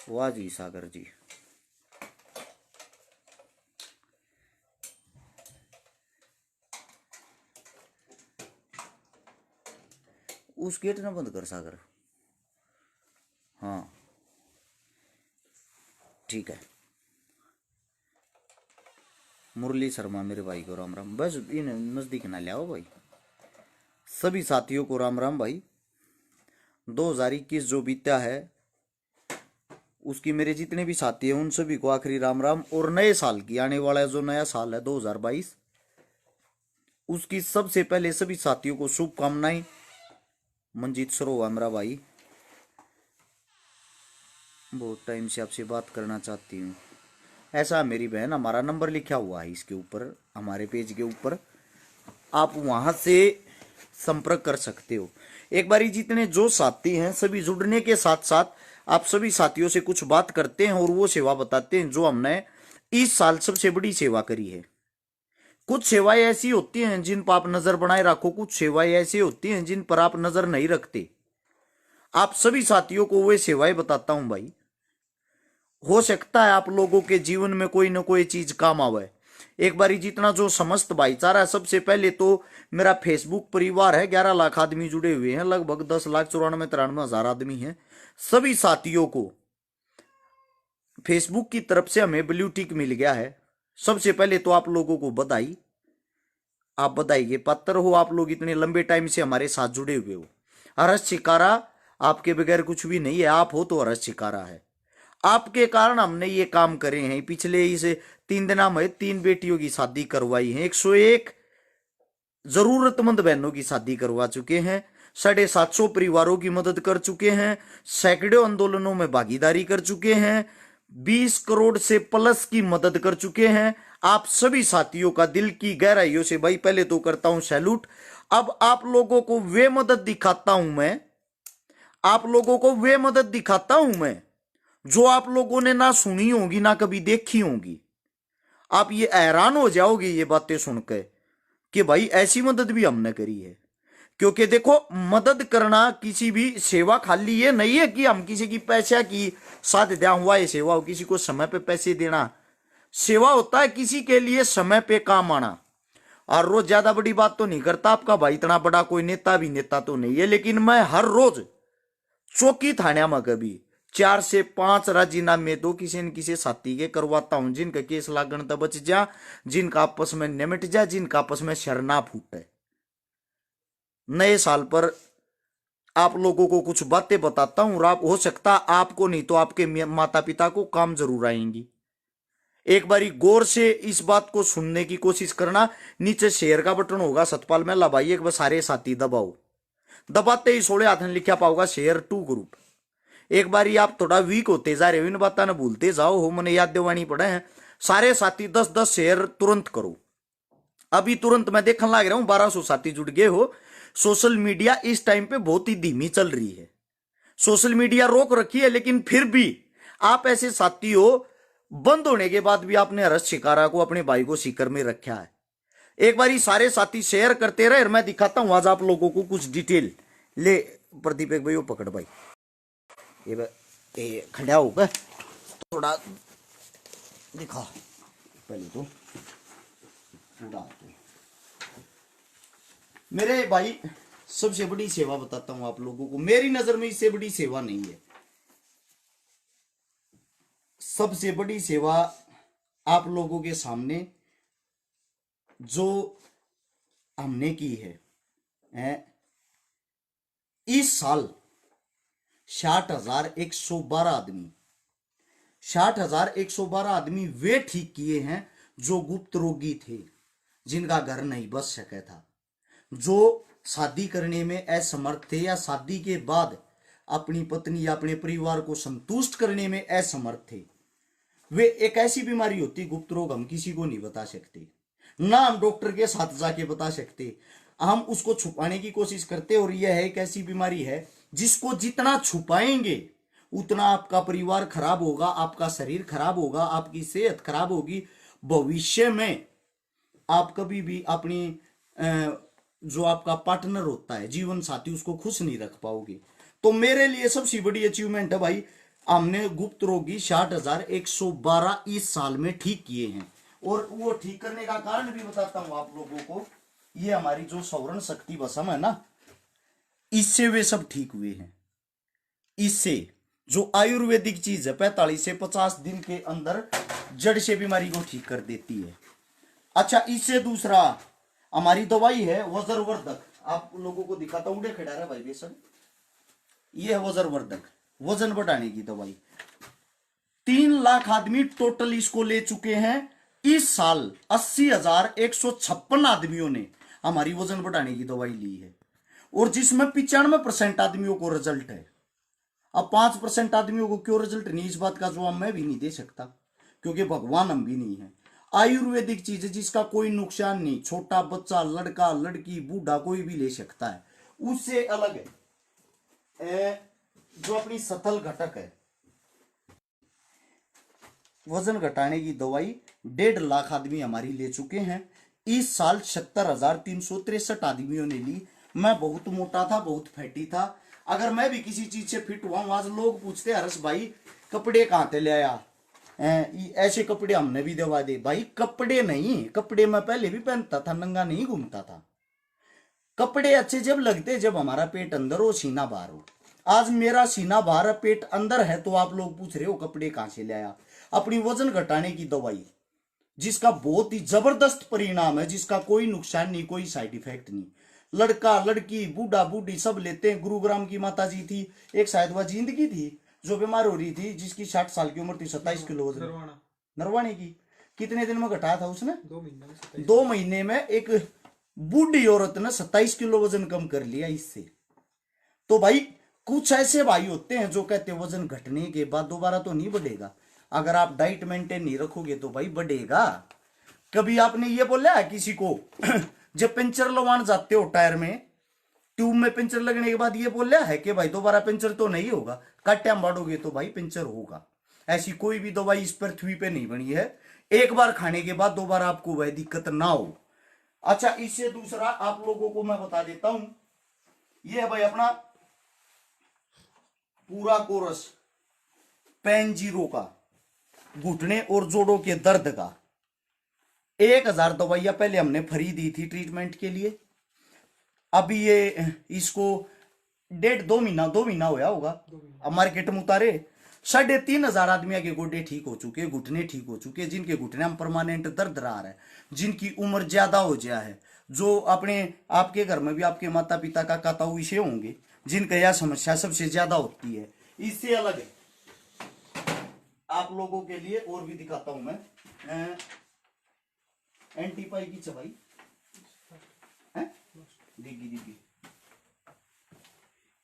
वाह जी सागर जी। उस गेट ना बंद कर सागर। हाँ ठीक है। मुरली शर्मा मेरे भाई को राम राम। बस इन नजदीक ना ले आओ भाई। सभी साथियों को राम राम भाई। 2021 जो बीता है उसकी मेरे जितने भी साथी हैं उन सभी को आखिरी राम राम। और नए साल की आने वाला जो नया साल है 2022 उसकी सबसे पहले सभी साथियों को शुभकामनाएं। मंजीत सरोवा मेरा भाई, बहुत टाइम से आपसे बात करना चाहती हूँ। ऐसा मेरी बहन, हमारा नंबर लिखा हुआ है इसके ऊपर, हमारे पेज के ऊपर, आप वहां से संपर्क कर सकते हो। एक बारी जितने जो साथी हैं सभी जुड़ने के साथ साथ आप सभी साथियों से कुछ बात करते हैं और वो सेवा बताते हैं जो हमने इस साल सबसे बड़ी सेवा करी है। कुछ सेवाएं ऐसी होती हैं जिन पर आप नजर बनाए रखो, कुछ सेवाएं ऐसी होती हैं जिन पर आप नजर नहीं रखते। आप सभी साथियों को वे सेवाएं बताता हूं भाई। हो सकता है आप लोगों के जीवन में कोई ना कोई चीज काम आवे। एक बारी जितना जो समस्त भाईचारा है, सबसे पहले तो मेरा फेसबुक परिवार है, 11 लाख आदमी जुड़े हुए हैं, लगभग 10,94,93,000 आदमी हैं। सभी साथियों को फेसबुक की तरफ से हमें ब्लू टिक मिल गया है। सबसे पहले तो आप लोगों को बधाई। आप बधाई के पात्र हो, आप लोग इतने लंबे टाइम से हमारे साथ जुड़े हुए हो। हर्ष शिकारा आपके बगैर कुछ भी नहीं है, आप हो तो हर्ष शिकारा है। आपके कारण हमने ये काम करे हैं। पिछले इस 3 दिनों में 3 बेटियों की शादी करवाई है, 101 जरूरतमंद बहनों की शादी करवा चुके हैं, 750 परिवारों की मदद कर चुके हैं, सैकड़ों आंदोलनों में भागीदारी कर चुके हैं, 20 करोड़ से प्लस की मदद कर चुके हैं। आप सभी साथियों का दिल की गहराइयों से भाई पहले तो करता हूं सैल्यूट। अब आप लोगों को वे मदद दिखाता हूं मैं, आप लोगों को वे मदद दिखाता हूं मैं जो आप लोगों ने ना सुनी होगी ना कभी देखी होगी। आप ये हैरान हो जाओगे ये बातें सुनकर कि भाई ऐसी मदद भी हमने करी है। क्योंकि देखो, मदद करना किसी भी सेवा खाली ये नहीं है कि हम किसी की पैसा की साथ दिया हुआ ये सेवा हो, किसी को समय पे पैसे देना सेवा होता है, किसी के लिए समय पे काम आना। और रोज ज्यादा बड़ी बात तो नहीं करता आपका भाई, इतना बड़ा कोई नेता भी नेता तो नहीं है, लेकिन मैं हर रोज चौकी थाना में कभी 4 से 5 राजीनामे तो किसी न किसी साथी के करवाता हूं, जिनका केस लागण तब बच जा, जिनका आपस में निमट जा, जिनका आपस में शर ना फूटे। नए साल पर आप लोगों को कुछ बातें बताता हूं और आप, हो सकता आपको नहीं तो आपके माता पिता को काम जरूर आएंगी। एक बारी गौर से इस बात को सुनने की कोशिश करना। नीचे शेयर का बटन होगा सतपाल मेला भाई, एक बार सारे साथी दबाओ। दबाते ही 16 हाथ लिखा पाओगा शेयर टू ग्रुप। एक बारी आप थोड़ा वीक होते जा रहे हो, इन बातों ने भूलते जाओ हो, मैंने याद दिवानी पड़े हैं। सारे साथी 10-10 शेयर तुरंत करो। अभी तुरंत मैं देखने लग रहा हूं 1200 साथी जुड़ गए हो। सोशल मीडिया इस टाइम पे बहुत ही धीमी चल रही है, सोशल मीडिया रोक रखी है, लेकिन फिर भी आप ऐसे साथी हो, बंद होने के बाद भी आपने हर्ष शिकारा को, अपने भाई को सीकर में रखा है। एक बारी सारे साथी शेयर करते रहे, मैं दिखाता हूं आज आप लोगों को कुछ डिटेल। ले प्रदीप एक भाई वो पकड़ भाई, ये खड़ा होगा थोड़ा दिखा पहले तो पूरा तो। मेरे भाई सबसे बड़ी सेवा बताता हूं आप लोगों को, मेरी नजर में इससे बड़ी सेवा नहीं है। सबसे बड़ी सेवा आप लोगों के सामने जो हमने की है इस साल 60,112 आदमी, 60,112 आदमी वे ठीक किए हैं जो गुप्त रोगी थे, जिनका घर नहीं बच सका था, जो शादी करने में असमर्थ थे या शादी के बाद अपनी पत्नी या अपने परिवार को संतुष्ट करने में असमर्थ थे। वे एक ऐसी बीमारी होती गुप्त रोग, हम किसी को नहीं बता सकते, ना हम डॉक्टर के साथ जाके बता सकते, हम उसको छुपाने की कोशिश करते। और यह है एक ऐसी बीमारी है जिसको जितना छुपाएंगे उतना आपका परिवार खराब होगा, आपका शरीर खराब होगा, आपकी सेहत खराब होगी। भविष्य में आप कभी भी अपनी जो आपका पार्टनर होता है, जीवन साथी, उसको खुश नहीं रख पाओगे। तो मेरे लिए सबसे बड़ी अचीवमेंट है भाई हमने गुप्त रोगी 60,112 इस साल में ठीक किए हैं। और वो ठीक करने का कारण भी बताता हूं आप लोगों को। ये हमारी जो सौरण शक्ति भस्म है ना, इससे वे सब ठीक हुए हैं। इससे जो आयुर्वेदिक चीज है 45 से 50 दिन के अंदर जड़ से बीमारी को ठीक कर देती है। अच्छा, इससे दूसरा हमारी दवाई है वज्रवर्धक। आप लोगों को दिखाता हूं, उड़े खड़ा रहा भाई बेसन। ये है वज्रवर्धक, वजन बढ़ाने की दवाई। 3 लाख आदमी टोटल इसको ले चुके हैं। इस साल 80,156 आदमियों ने हमारी वजन बढ़ाने की दवाई ली है, और जिसमें 95% आदमियों को रिजल्ट है। अब 5% आदमियों को क्यों रिजल्ट नहीं, इस बात का जवाब मैं भी नहीं दे सकता, क्योंकि भगवान हम भी नहीं है। आयुर्वेदिक चीज है जिसका कोई नुकसान नहीं, छोटा बच्चा, लड़का, लड़की, बूढ़ा कोई भी ले सकता है। उससे अलग है जो अपनी सतल घटक है, वजन घटाने की दवाई 1.5 लाख आदमी हमारी ले चुके हैं। इस साल 76,363 आदमियों ने ली। मैं बहुत मोटा था, बहुत फैटी था। अगर मैं भी किसी चीज से फिट हुआ हूं, आज लोग पूछते हर्ष भाई कपड़े कहां से ले आया, ऐसे कपड़े हमने भी दवा दे। भाई कपड़े नहीं, कपड़े मैं पहले भी पहनता था, नंगा नहीं घूमता था। कपड़े अच्छे जब लगते जब हमारा पेट अंदर हो, सीना बाहर हो। आज मेरा सीना बाहर है, पेट अंदर है, तो आप लोग पूछ रहे हो कपड़े कहां से ले आया। अपनी वजन घटाने की दवाई, जिसका बहुत ही जबरदस्त परिणाम है, जिसका कोई नुकसान नहीं, कोई साइड इफेक्ट नहीं। लड़का, लड़की, बूढ़ा, बूढ़ी सब लेते हैं। गुरुग्राम की माता जी थी, एक शायद वह जिंदगी थी जो बीमार हो रही थी, जिसकी 60 साल की उम्र थी, 27 किलो वजन, नरवाणे की। कितने दिन में घटाया था उसने? 2 महीने में एक बूढ़ी औरत ने 27 किलो वजन कम कर लिया इससे। तो भाई कुछ ऐसे भाई होते हैं जो कहते हैं वजन घटने के बाद दोबारा तो नहीं बढ़ेगा। अगर आप डाइट मेंटेन नहीं रखोगे तो भाई बढ़ेगा। कभी आपने ये बोला है किसी को जब पंचर लगवाने जाते हो टायर में, ट्यूब में पंचर लगने के बाद ये बोला है कि भाई दोबारा पंचर तो नहीं होगा, काट्या बांटोगे तो भाई पंचर होगा। ऐसी कोई भी दवाई इस पृथ्वी पे नहीं बनी है एक बार खाने के बाद दोबारा आपको वह दिक्कत ना हो। अच्छा, इससे दूसरा आप लोगों को मैं बता देता हूं, ये है भाई अपना पूरा कोरस पेन जीरो का, घुटने और जोड़ों के दर्द का। 1,000 दवाइयां पहले हमने फ्री दी थी ट्रीटमेंट के लिए। अभी ये इसको 2 महीना होया होगा, अब मार्केट में उतारे। 3,500 आदमी के गोडे ठीक हो चुके, घुटने ठीक हो चुके, जिनके घुटने में परमानेंट दर्द रहा है, जिनकी उम्र ज्यादा हो गया है, जो अपने आपके घर में भी आपके माता पिता का काताऊ विषय होंगे, जिनका यह समस्या सबसे ज्यादा होती है। इससे अलग है आप लोगों के लिए और भी दिखाता हूं मैं। एंटीपाई की चबाई है, दिगी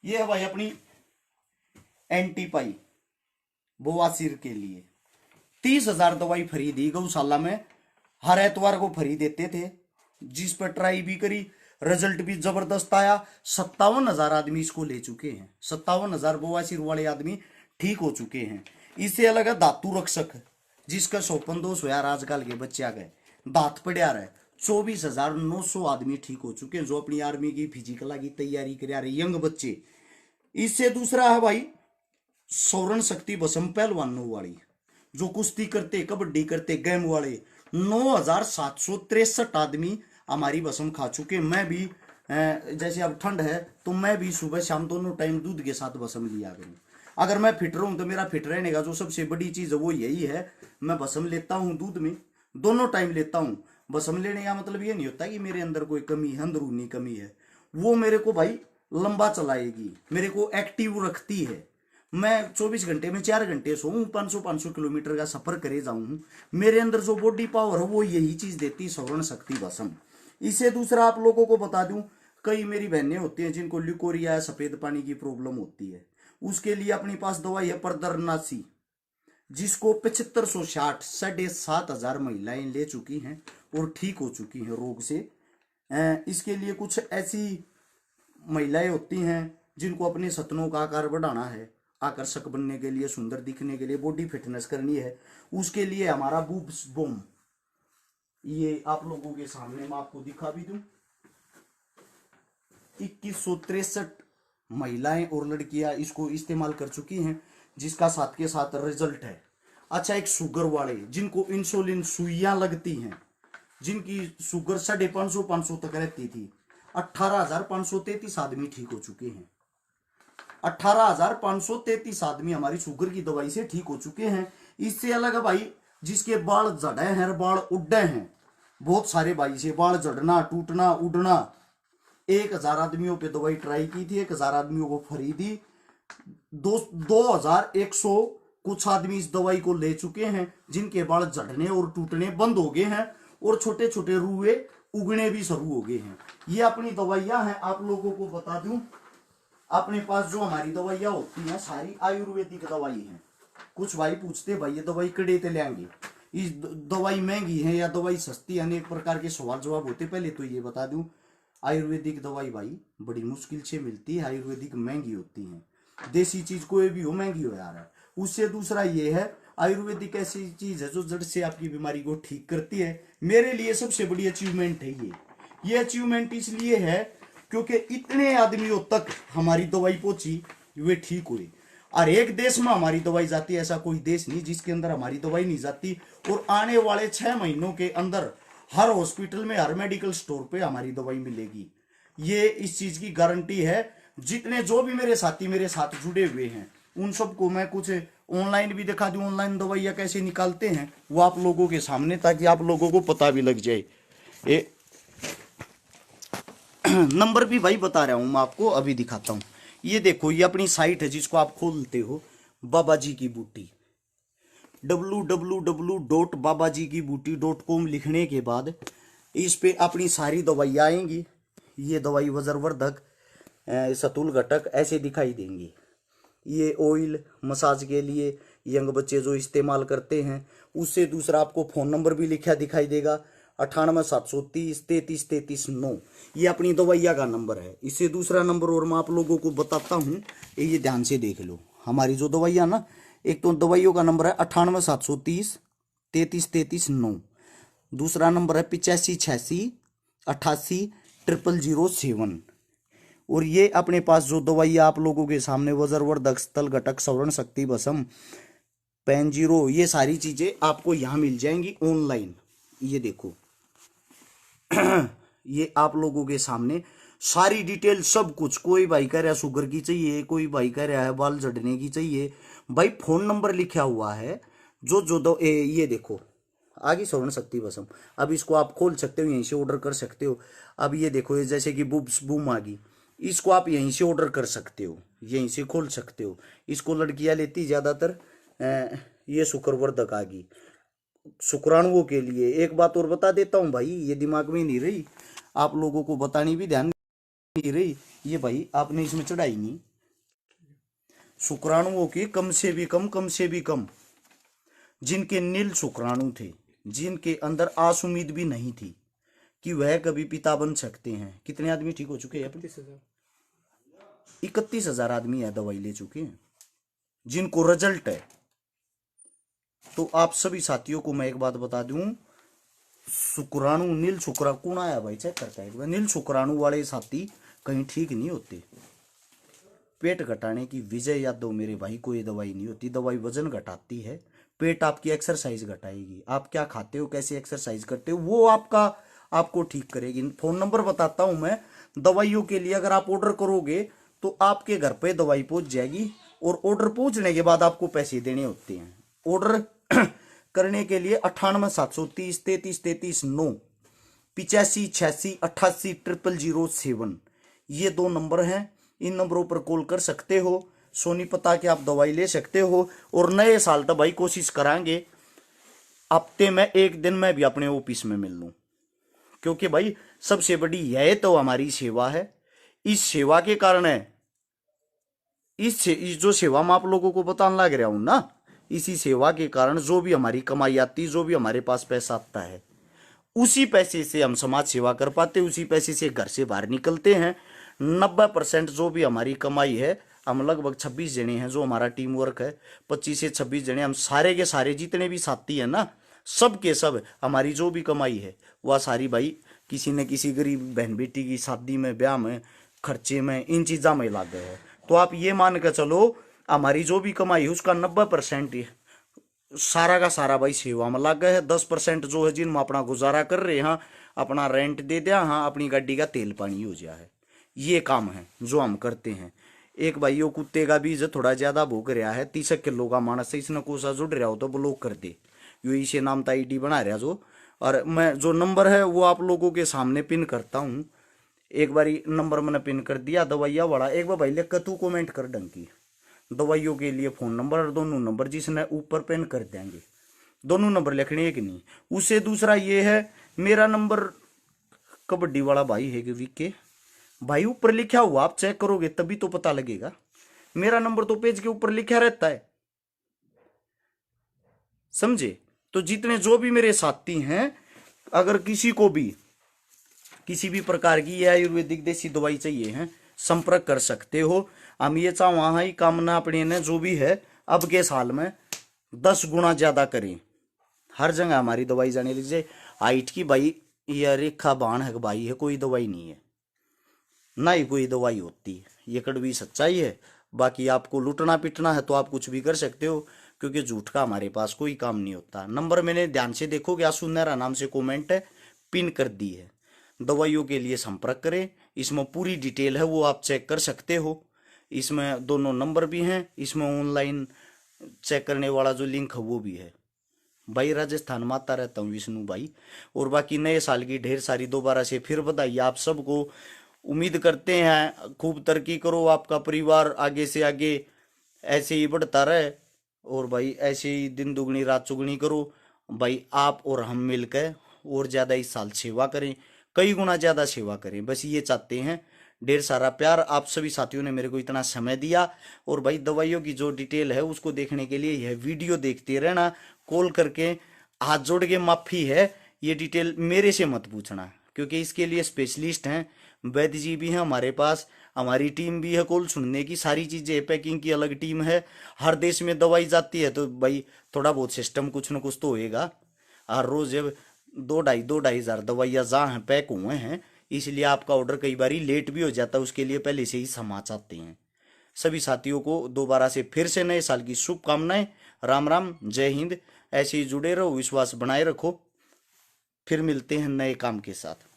ये है भाई अपनी एंटीपाई बवासीर के लिए। 30,000 दवाई फ्री दी गौशाला में, हर एतवार को फ्री देते थे, जिस पर ट्राई भी करी, रिजल्ट भी जबरदस्त आया। 57,000 आदमी इसको ले चुके हैं, 57,000 बवासीर वाले आदमी ठीक हो चुके हैं। इससे अलग है धातु रक्षक, जिसका शोपन दोष हो यार आजकल के बच्चे आ गए, दांत पड़ा रहे। 24,900 आदमी ठीक हो चुके हैं, जो अपनी आर्मी की फिजिकल की तैयारी कर रहे यंग बच्चे। इससे दूसरा है भाई सौरण शक्ति भस्म पहलवानों वाली, जो कुश्ती करते, कबड्डी करते, गेम वाले। 9,763 आदमी हमारी भस्म खा चुके। मैं भी जैसे अब ठंड है तो मैं भी सुबह शाम दोनों टाइम दूध के साथ भस्म लिया करूं। अगर मैं फिट रहूं तो मेरा फिट रहने का जो सबसे बड़ी चीज है वो यही है, मैं भस्म लेता हूं दूध में, दोनों टाइम लेता हूं। भस्म लेने का मतलब ये नहीं होता कि मेरे अंदर कोई कमी है, अंदरूनी कमी है। वो मेरे को भाई लंबा चलाएगी, मेरे को एक्टिव रखती है। मैं 24 घंटे में 4 घंटे सोऊं, 500 किलोमीटर का सफर करे जाऊं, मेरे अंदर जो बॉडी पावर है वो यही चीज देती है सौरण शक्ति भस्म। इससे दूसरा आप लोगों को बता दूं, कई मेरी बहनें होती हैं जिनको ल्यूकोरिया या सफेद पानी की प्रॉब्लम होती है, उसके लिए अपने पास दवाई है परदरनासी, जिसको 7560 7,500 महिलाएं ले चुकी हैं और ठीक हो चुकी हैं रोग से। इसके लिए कुछ ऐसी महिलाएं होती हैं जिनको अपने सपनों का आकार बढ़ाना है, आकर्षक बनने के लिए, सुंदर दिखने के लिए, बॉडी फिटनेस करनी है, उसके लिए हमारा बूब्स बूम, ये आप लोगों के सामने मैं आपको दिखा भी दूं। 2163 महिलाएं और लड़कियां इसको इस्तेमाल कर चुकी हैं, जिसका साथ के साथ रिजल्ट है। अच्छा, एक शुगर वाले जिनको इंसुलिन सुइयां लगती हैं, जिनकी शुगर 550 तक रहती थी, 18,533 आदमी ठीक हो चुके हैं। 18,533 आदमी हमारी शुगर की दवाई से ठीक हो चुके हैं। इससे अलग है भाई, जिसके बाल झड़े हैं, बाल उड्डे हैं, बहुत सारे भाई से बाल झड़ना, टूटना, उड़ना, 1,000 आदमियों पे दवाई ट्राई की थी, 1,000 आदमियों को फ्री दी, 2,100 कुछ आदमी इस दवाई को ले चुके हैं, जिनके बाल झड़ने और टूटने बंद हो गए हैं और छोटे छोटे रुए उगने भी शुरू हो गए हैं। ये अपनी दवाइयां हैं। आप लोगों को बता दूं, अपने पास जो हमारी दवाइयां होती हैं सारी आयुर्वेदिक दवाई हैं। कुछ भाई पूछते भाई ये दवाई कड़े ते लेंगे, इस दवाई महंगी है या दवाई सस्ती है, अनेक प्रकार के सवाल जवाब होते। पहले तो ये बता दूं, आयुर्वेदिक दवाई भाई बड़ी मुश्किल से मिलती है, आयुर्वेदिक महंगी होती है। देसी चीज कोई भी हो महंगी हो यार। उससे दूसरा ये है, आयुर्वेदिक ऐसी चीज है जो जड़ से आपकी बीमारी को ठीक करती है। मेरे लिए सबसे बड़ी अचीवमेंट है ये अचीवमेंट इसलिए है क्योंकि इतने आदमियों तक हमारी दवाई पहुंची, वे ठीक हुए। और एक देश में हमारी दवाई जाती है, ऐसा कोई देश नहीं जिसके अंदर हमारी दवाई नहीं जाती। और आने वाले 6 महीनों के अंदर हर हॉस्पिटल में, हर मेडिकल स्टोर पे हमारी दवाई मिलेगी। ये इस चीज की गारंटी है। जितने जो भी मेरे साथी मेरे साथ जुड़े हुए हैं उन सबको मैं कुछ ऑनलाइन भी दिखा दूं, ऑनलाइन दवाइयां कैसे निकालते हैं वो आप लोगों के सामने, ताकि आप लोगों को पता भी लग जाए। नंबर भी भाई बता रहा हूं मैं आपको, अभी दिखाता हूं। ये देखो, ये अपनी साइट है जिसको आप खोलते हो, बाबा जी की बूटी, www.babajikibooty.com लिखने के बाद इस पे अपनी सारी दवाइयाँ आएंगी। ये दवाई वजरवर्धक, सतुल घटक ऐसे दिखाई देंगी। ये ऑयल मसाज के लिए यंग बच्चे जो इस्तेमाल करते हैं। उससे दूसरा आपको फ़ोन नंबर भी लिखा दिखाई देगा, 98,730,33,33,9। ये अपनी दवाइया का नंबर है। इससे दूसरा नंबर और मैं आप लोगों को बताता हूँ, ये ध्यान से देख लो। हमारी जो दवाइयाँ ना, एक तो दवाइयों का नंबर है 98,730,33,33,9। दूसरा नंबर है 85,86,88,007। और ये अपने पास जो दवाइयाँ आप लोगों के सामने, वजरवर्धक, स्थल घटक, सवर्ण शक्ति, भस्म, पेन जीरो, ये सारी चीजें आपको यहाँ मिल जाएंगी ऑनलाइन। ये देखो ये आप लोगों के सामने सारी डिटेल सब कुछ। कोई भाई कह रहा है शुगर की चाहिए, कोई भाई कह रहा है बाल झड़ने की चाहिए, भाई फोन नंबर लिखा हुआ है। ये देखो आगे सवर्ण शक्ति भस्म। अब इसको आप खोल सकते हो, यहीं से ऑर्डर कर सकते हो। अब ये देखो, जैसे कि बुब्स बूम आ गई, इसको आप यहीं से ऑर्डर कर सकते हो, यहीं से खोल सकते हो। इसको लड़कियां लेती ज्यादातर। ये शुक्रवर्धक आ गई शुक्राणुओं के लिए। एक बात और बता देता हूँ भाई, ये दिमाग में नहीं रही, आप लोगों को बतानी भी ध्यान नहीं रही। ये भाई आपने इसमें चढ़ाई नहीं, शुक्राणुओं की कम से भी कम जिनके नील शुक्राणु थे, जिनके अंदर आस उम्मीद भी नहीं थी कि वह कभी पिता बन सकते हैं। कितने आदमी ठीक हो चुके हैं? 31,000 आदमी है दवाई ले चुके हैं जिनको रिजल्ट है। तो आप सभी साथियों को मैं एक बात बता दूं, शुक्राणु, नील शुक्राणु कौन आया भाई, चेक करता है। नील शुक्राणु वाले साथी कहीं ठीक नहीं होते। पेट घटाने की विजय याद दो मेरे भाई, कोई दवाई नहीं होती। दवाई वजन घटाती है, पेट आपकी एक्सरसाइज घटाएगी। आप क्या खाते हो, कैसे एक्सरसाइज करते हो, वो आपको ठीक करेगी। फोन नंबर बताता हूं मैं दवाइयों के लिए। अगर आप ऑर्डर करोगे तो आपके घर पे दवाई पहुंच जाएगी, और ऑर्डर पहुंचने के बाद आपको पैसे देने होते हैं। ऑर्डर करने के लिए 98,730,33,33,9, 85,86,88,007 ये 2 नंबर हैं। इन नंबरों पर कॉल कर सकते हो, सोनीपत के आप दवाई ले सकते हो। और नए साल तक भाई कोशिश करांगे हफ्ते में 1 दिन मैं भी अपने ऑफिस में मिल लूं, क्योंकि भाई सबसे बड़ी यह तो हमारी सेवा है। इस सेवा के कारण है, इस जो सेवा मैं आप लोगों को बताने लग रहा हूं ना, इसी सेवा के कारण जो भी हमारी कमाई आती, जो भी हमारे पास पैसा आता है, उसी पैसे से हम समाज सेवा कर पाते, उसी पैसे से घर से बाहर निकलते हैं। 90% जो भी हमारी कमाई है, हम लगभग 26 जने हैं जो हमारा टीम वर्क है, 25 से 26 जने, हम सारे के सारे जितने भी साथी हैं ना, सब के सब हमारी जो भी कमाई है वह सारी भाई किसी न किसी गरीब बहन बेटी की शादी में, ब्याह में, खर्चे में, इन चीज़ों में लग गए हैं। तो आप ये मान कर चलो हमारी जो भी कमाई है उसका 90% सारा का सारा भाई सेवा में लगा है। 10% जो है जिनमें अपना गुजारा कर रहे हैं, अपना रेंट दे दिया, हाँ अपनी गाड़ी का तेल पानी हो जाए है। ये काम है जो हम करते हैं। एक भाई वो कुत्ते का बीज थोड़ा ज्यादा भूख रहा है, 30 किलो का मानस है, इसने कोसा जुड़ रहा हो तो ब्लॉक कर दे। यो इसे नाम था आईडी बना रहा जो। और मैं जो नंबर है वो आप लोगों के सामने पिन करता हूँ। एक बारी नंबर मैंने पिन कर दिया दवाइया वाला। एक बार भाई लिख कर तू कमेंट कर डंकी दवाइयों के लिए फोन नंबर और दोनों नंबर जिसने ऊपर पेन कर देंगे, दोनों नंबर लिखने एक नहीं। उससे दूसरा ये है मेरा नंबर कबड्डी वाला भाई है कि वीके भाई ऊपर लिखा हुआ, आप चेक करोगे तभी तो पता लगेगा। मेरा नंबर तो पेज के ऊपर लिखा रहता है, समझे। तो जितने जो भी मेरे साथी हैं, अगर किसी को भी किसी भी प्रकार की या आयुर्वेदिक देसी दवाई चाहिए है, संपर्क कर सकते हो। हम ये वहां ही कामना अपने ने जो भी है अब के साल में 10 गुना ज्यादा करें। हर जगह हमारी दवाई जाने लीजिए। हाइट की भाई ये रेखा बाण है भाई, है कोई दवाई नहीं है, ना ही कोई दवाई होती है, ये कड़वी सच्चाई है। बाकी आपको लूटना पिटना है तो आप कुछ भी कर सकते हो, क्योंकि झूठ का हमारे पास कोई काम नहीं होता। नंबर मैंने ध्यान से देखोगे, आंसू नेहरा नाम से कमेंट है, पिन कर दी है। दवाइयों के लिए संपर्क करें, इसमें पूरी डिटेल है वो आप चेक कर सकते हो। इसमें दोनों नंबर भी हैं, इसमें ऑनलाइन चेक करने वाला जो लिंक है वो भी है। भाई राजस्थान में आता रहता हूँ विष्णु भाई। और बाकी नए साल की ढेर सारी दोबारा से फिर बधाई आप सबको। उम्मीद करते हैं खूब तरक्की करो, आपका परिवार आगे से आगे ऐसे ही बढ़ता रहे, और भाई ऐसे ही दिन दुगनी रात चुगनी करो। भाई आप और हम मिलकर और ज़्यादा इस साल सेवा करें, कई गुना ज़्यादा सेवा करें, बस ये चाहते हैं। ढेर सारा प्यार आप सभी साथियों ने मेरे को इतना समय दिया। और भाई दवाइयों की जो डिटेल है उसको देखने के लिए यह वीडियो देखते रहना, कॉल करके हाथ जोड़ के माफी है, ये डिटेल मेरे से मत पूछना, क्योंकि इसके लिए स्पेशलिस्ट हैं, वैद्य जी भी हैं हमारे पास, हमारी टीम भी है कॉल सुनने की, सारी चीज़ें, पैकिंग की अलग टीम है। हर देश में दवाई जाती है तो भाई थोड़ा बहुत सिस्टम कुछ न कुछ तो होएगा। हर रोज जब 2-2.5 हजार दवाइयाँ जहाँ हैं पैक हुए हैं, इसलिए आपका ऑर्डर कई बार लेट भी हो जाता है, उसके लिए पहले से ही क्षमा चाहते हैं। सभी साथियों को दोबारा से फिर से नए साल की शुभकामनाएं। राम राम, जय हिंद। ऐसे ही जुड़े रहो, विश्वास बनाए रखो, फिर मिलते हैं नए काम के साथ।